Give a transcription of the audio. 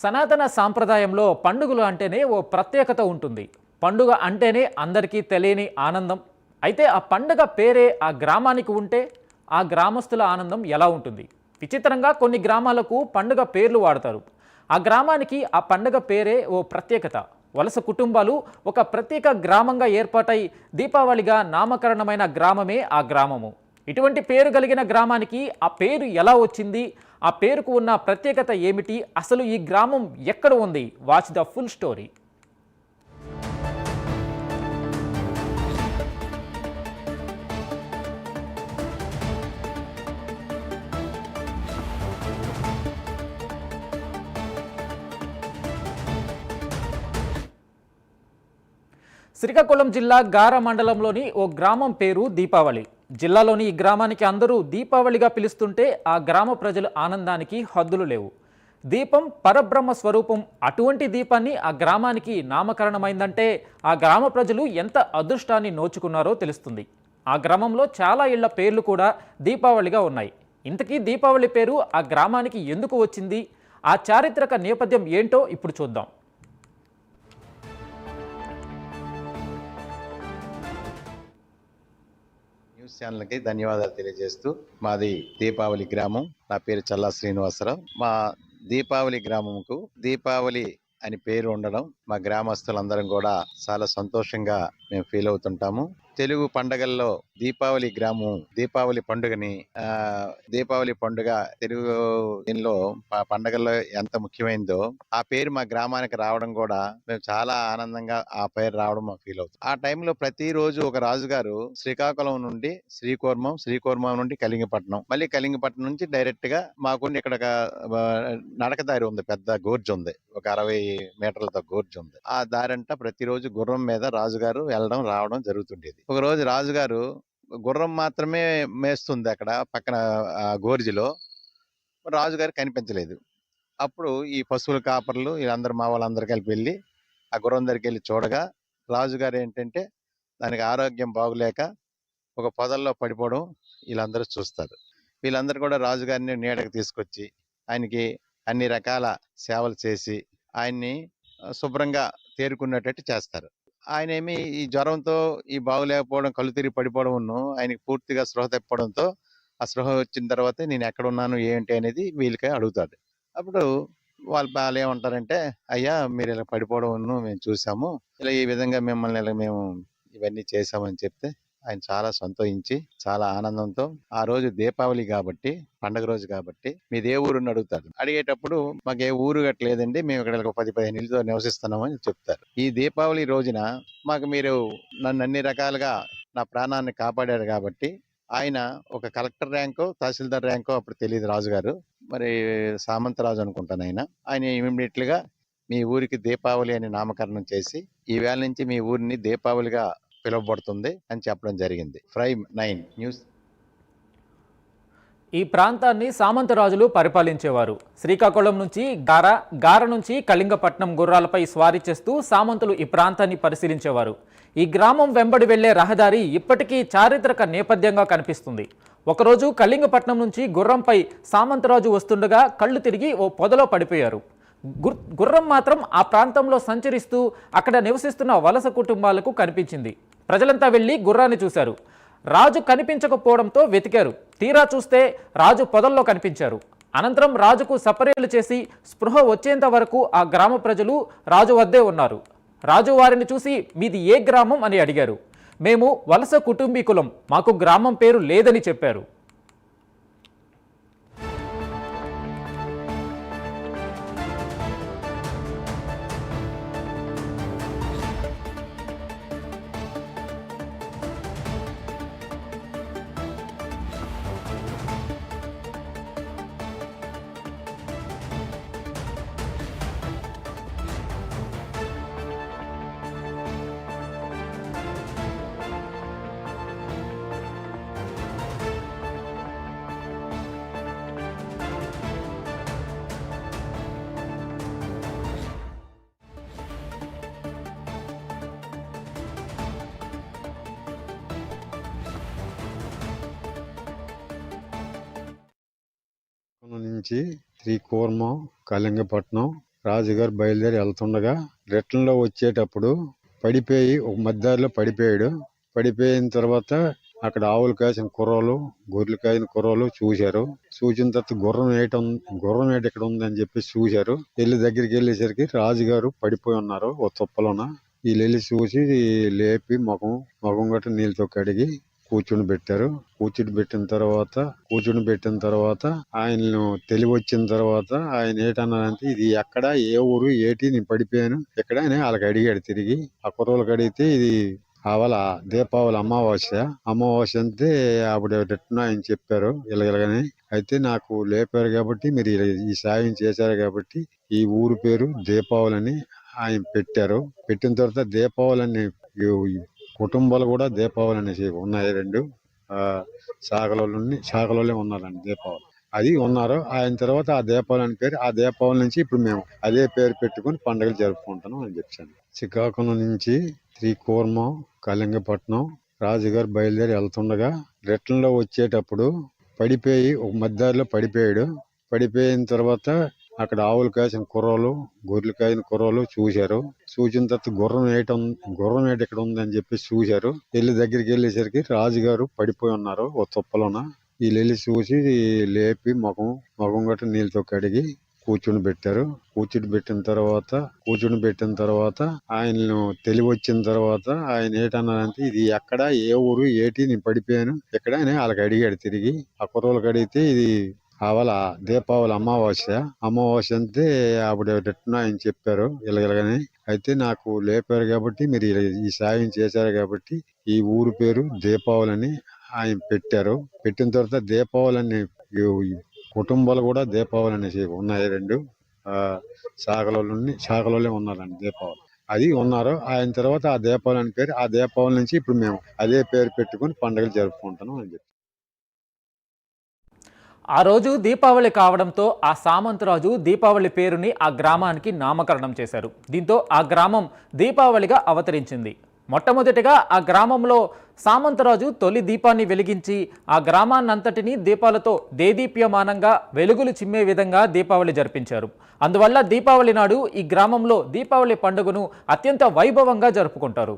సనాతన సాంప్రదాయంలో పండుగలు అంటేనే ఓ ప్రత్యేకత ఉంటుంది. పండుగ అంటేనే అందరికీ తెలియని ఆనందం. అయితే ఆ పండుగ పేరే ఆ గ్రామానికి ఉంటే ఆ గ్రామస్తుల ఆనందం ఎలా ఉంటుంది? విచిత్రంగా కొన్ని గ్రామాలకు పండుగ పేర్లు వాడతారు. ఆ గ్రామానికి ఆ పండుగ పేరే ఓ ప్రత్యేకత. వలస కుటుంబాలు ఒక ప్రత్యేక గ్రామంగా ఏర్పాటై దీపావళిగా నామకరణమైన గ్రామమే ఆ గ్రామము. ఇటువంటి పేరు కలిగిన గ్రామానికి ఆ పేరు ఎలా వచ్చింది? ఆ పేరుకు ఉన్న ప్రత్యేకత ఏమిటి? అసలు ఈ గ్రామం ఎక్కడ ఉంది? Watch the full story. Srikakulam జిల్లా గార మండలంలోని ఓ గ్రామం పేరు దీపావళి. జిల్లాలోని ఈ గ్రామానికి అందరూ దీపావళిగా పిలుస్తుంటే ఆ గ్రామ ప్రజల ఆనందానికి హద్దులు లేవు. దీపం పరబ్రహ్మ స్వరూపం. అటువంటి దీపాన్ని ఆ గ్రామానికి నామకరణమైందంటే ఆ గ్రామ ప్రజలు ఎంత అదృష్టాన్ని నోచుకున్నారో తెలుస్తుంది. ఆ గ్రామంలో చాలా ఇళ్ల పేర్లు కూడా దీపావళిగా ఉన్నాయి. ఇంతకీ దీపావళి పేరు ఆ గ్రామానికి ఎందుకు వచ్చింది? ఆ చారిత్రక నేపథ్యం ఏంటో ఇప్పుడు చూద్దాం. న్యూస్ ఛానల్కి ధన్యవాదాలు తెలియజేస్తూ, మాది దీపావళి గ్రామం. నా పేరు చల్లా శ్రీనివాసరావు. మా దీపావళి గ్రామంకు దీపావళి అని పేరు ఉండడం మా గ్రామస్తులందరం కూడా చాలా సంతోషంగా మేము ఫీల్ అవుతుంటాము. తెలుగు పండగల్లో దీపావళి గ్రామం దీపావళి పండుగని దీపావళి పండుగ తెలుగు దీనిలో పండగల్లో ఎంత ముఖ్యమైనదో ఆ పేరు మా గ్రామానికి రావడం కూడా మేము చాలా ఆనందంగా ఆ పేరు రావడం మాకు ఫీల్ అవుతుంది. ఆ టైంలో ప్రతిరోజు ఒక రాజుగారు శ్రీకాకుళం నుండి శ్రీకూర్మం నుండి కలింగపట్నం, మళ్ళీ కలింగపట్నం నుంచి డైరెక్ట్ గా మాకుండి ఇక్కడ నడకదారి ఉంది, పెద్ద గోర్జి ఉంది, ఒక 60 మీటర్లతో గోర్జి ఉంది. ఆ దారంట ప్రతిరోజు గుర్రం మీద రాజుగారు వెళ్ళడం రావడం జరుగుతుండేది. ఒక రోజు రాజుగారు గుర్రం మాత్రమే మేస్తుంది అక్కడ పక్కన గోర్జిలో, రాజుగారు కనిపించలేదు. అప్పుడు ఈ పశువుల కాపర్లు వీళ్ళందరూ మా వాళ్ళందరూ కలిపి వెళ్ళి ఆ గుర్రం దగ్గరికి వెళ్ళి చూడగా రాజుగారు ఏంటంటే దానికి ఆరోగ్యం బాగులేక ఒక పొదల్లో పడిపోవడం వీళ్ళందరూ చూస్తారు. వీళ్ళందరూ కూడా రాజుగారిని నీడకు తీసుకొచ్చి ఆయనకి అన్ని రకాల సేవలు చేసి ఆయన్ని శుభ్రంగా తేరుకునేటట్టు చేస్తారు. ఆయన ఏమి ఈ జ్వరంతో ఈ బాగులేకపోవడం, కళ్ళు తిరిగి పడిపోవడం, ఆయనకి పూర్తిగా స్పృహ తప్పడంతో ఆ స్పృహ వచ్చిన తర్వాత నేను ఎక్కడ ఉన్నాను ఏంటి అనేది వీళ్ళకే అడుగుతాడు. అప్పుడు వాళ్ళు ఏమంటారంటే, అయ్యా మీరు ఇలా పడిపోవడం మేము చూసాము, ఇలా ఈ విధంగా మిమ్మల్ని ఇలా మేము ఇవన్నీ చేసామని చెప్తే ఆయన చాలా సంతోషించి చాలా ఆనందంతో ఆ రోజు దీపావళి కాబట్టి పండగ రోజు కాబట్టి మీది ఏ ఊరుని అడుగుతారు. అడిగేటప్పుడు మాకు ఏ ఊరు గట్లేదండి, మేము ఇక్కడ 10-15 ఇళ్ళతో నివసిస్తున్నామని చెప్తారు. ఈ దీపావళి రోజున మాకు మీరు నన్ను అన్ని రకాలుగా నా ప్రాణాన్ని కాపాడారు కాబట్టి ఆయన ఒక కలెక్టర్ ర్యాంకో తహసీల్దార్ ర్యాంకో అప్పుడు తెలియదు రాజుగారు, మరి సామంతరాజు అనుకుంటాను ఆయన ఇమీడియట్ గా మీ ఊరికి దీపావళి అని నామకరణం చేసి ఈ వేళ నుంచి మీ ఊరిని దీపావళిగా పిలువబడుతుంది అని చెప్పడం జరిగింది. Prime 9 news. ఈ ప్రాంతాన్ని సామంతరాజులు పరిపాలించేవారు. శ్రీకాకుళం నుంచి గార నుంచి కళింగపట్నం గుర్రాలపై స్వారీ చేస్తూ సామంతులు ఈ ప్రాంతాన్ని పరిశీలించేవారు. ఈ గ్రామం వెంబడి వెళ్లే రహదారి ఇప్పటికీ చారిత్రక నేపథ్యంగా కనిపిస్తుంది. ఒకరోజు కళింగపట్నం నుంచి గుర్రంపై సామంతరాజు వస్తుండగా కళ్ళు తిరిగి ఓ పొదలో పడిపోయారు. గుర్రం మాత్రం ఆ ప్రాంతంలో సంచరిస్తూ అక్కడ నివసిస్తున్న వలస కుటుంబాలకు కనిపించింది. ప్రజలంతా వెళ్లి గుర్రాన్ని చూశారు. రాజు కనిపించకపోవడంతో వెతికారు. తీరా చూస్తే రాజు పొదల్లో కనిపించారు. అనంతరం రాజుకు సపర్యలు చేసి స్పృహ వచ్చేంత వరకు ఆ గ్రామ ప్రజలు రాజు వద్దే ఉన్నారు. రాజు వారిని చూసి మీది ఏ గ్రామం అని అడిగారు. మేము వలస కుటుంబీకులం, మాకు గ్రామం పేరు లేదని చెప్పారు. నుంచి శ్రీకూర్మం, కళింగపట్నం, రాజుగారు బయలుదేరి వెళ్తుండగా రిటర్న్లో వచ్చేటప్పుడు పడిపోయి ఒక మధ్యదారిలో పడిపోయాడు. పడిపోయిన తర్వాత అక్కడ ఆవులు కాసిన కుర్రోలు, గొర్రెలు కాసిన కుర్రోలు చూశారు. చూసిన తర్వాత గుర్రం ఏట ఇక్కడ ఉందని చెప్పి చూశారు. దగ్గరికి వెళ్ళేసరికి రాజుగారు పడిపోయి ఉన్నారు ఓ తుప్పలోన. వీళ్ళు వెళ్ళి చూసి లేపి ముఖం గట్ట నీళ్ళతో కడిగి కూర్చుని పెట్టిన తర్వాత ఆయనను తెలివి వచ్చిన తర్వాత ఆయన ఏటన్నారంటే ఇది ఎక్కడ ఏ ఊరు ఏటి నేను పడిపోయాను ఎక్కడ అని వాళ్ళకి అడిగాడు. తిరిగి ఆ కుర్రోళ్ళకి అడిగితే ఇది ఆవల దీపావళి అమావాస్య అంటే అప్పుడు రిటర్న్ ఆయన చెప్పారు ఇలాగని. అయితే నాకు లేపారు కాబట్టి మీరు ఈ సాయం చేశారు కాబట్టి ఈ ఊరు పేరు దీపావళి అని ఆయన పెట్టారు. పెట్టిన తర్వాత దీపావళి అని కుటుంబాలు కూడా దీపావళి అనేసి ఉన్నాయి. 2 శాఖలోనే ఉన్నారండి దీపావళి. అది ఉన్నారు. ఆయన తర్వాత ఆ దీపావళి అని పేరు, ఆ దీపావళి నుంచి ఇప్పుడు మేము అదే పేరు పెట్టుకుని పండుగలు జరుపుకుంటున్నాం అని చెప్పాను. శ్రీకాకుళం నుంచి శ్రీకూర్మం, కళింగపట్నం రాజుగారు బయలుదేరి వెళ్తుండగా రిటర్న్లో వచ్చేటప్పుడు పడిపోయి ఒక మధ్యదారిలో పడిపోయాడు. పడిపోయిన తర్వాత అక్కడ ఆవులు కాసిన కుర్రోలు, గొర్రెలు కాసిన కుర్రోలు చూశారు. చూసిన తర్వాత గుర్రం ఏట ఇక్కడ ఉందని చెప్పి చూశారు. దగ్గరికి వెళ్ళేసరికి రాజుగారు పడిపోయి ఉన్నారు ఓ తుప్పలోన. వీళ్ళు వెళ్ళి చూసి లేపి ముఖం గట్ట నీళ్ళతో కడిగి కూర్చుని పెట్టిన తర్వాత ఆయనను తెలివి వచ్చిన తర్వాత ఆయన ఏటన్నారంటే ఇది ఎక్కడ ఏ ఊరు ఏటి నేను పడిపోయాను ఎక్కడ అని వాళ్ళకి అడిగాడు. తిరిగి ఆ కుర్రోళ్ళకి అడిగితే ఇది ఆవల దీపావళి అమావాస్య అంటే అప్పుడు రిటర్న్ ఆయన చెప్పారు ఇలాగని. అయితే నాకు లేపారు కాబట్టి మీరు ఈ సాయం చేశారు కాబట్టి ఈ ఊరు పేరు దీపావళి అని ఆయన పెట్టారు. పెట్టిన తర్వాత దీపావళి అని కుటుంబాలు కూడా దీపావళి అనేసి ఉన్నాయి. 2 శాఖలోనే ఉన్నారండి దీపావళి. అది ఉన్నారు. ఆయన తర్వాత ఆ దీపావళి అని పేరు, ఆ దీపావళి నుంచి ఇప్పుడు మేము అదే పేరు పెట్టుకుని పండుగలు జరుపుకుంటున్నాం అని చెప్పి. ఆ రోజు దీపావళి కావడంతో ఆ సామంతరాజు దీపావళి పేరుని ఆ గ్రామానికి నామకరణం చేశారు. దీంతో ఆ గ్రామం దీపావళిగా అవతరించింది. మొట్టమొదటిగా ఆ గ్రామంలో సామంతరాజు తొలి దీపాన్ని వెలిగించి ఆ గ్రామాన్నంతటినీ దీపాలతో దేదీప్యమానంగా వెలుగులు చిమ్మే విధంగా దీపావళి జరిపించారు. అందువల్ల దీపావళి నాడు ఈ గ్రామంలో దీపావళి పండుగను అత్యంత వైభవంగా జరుపుకుంటారు.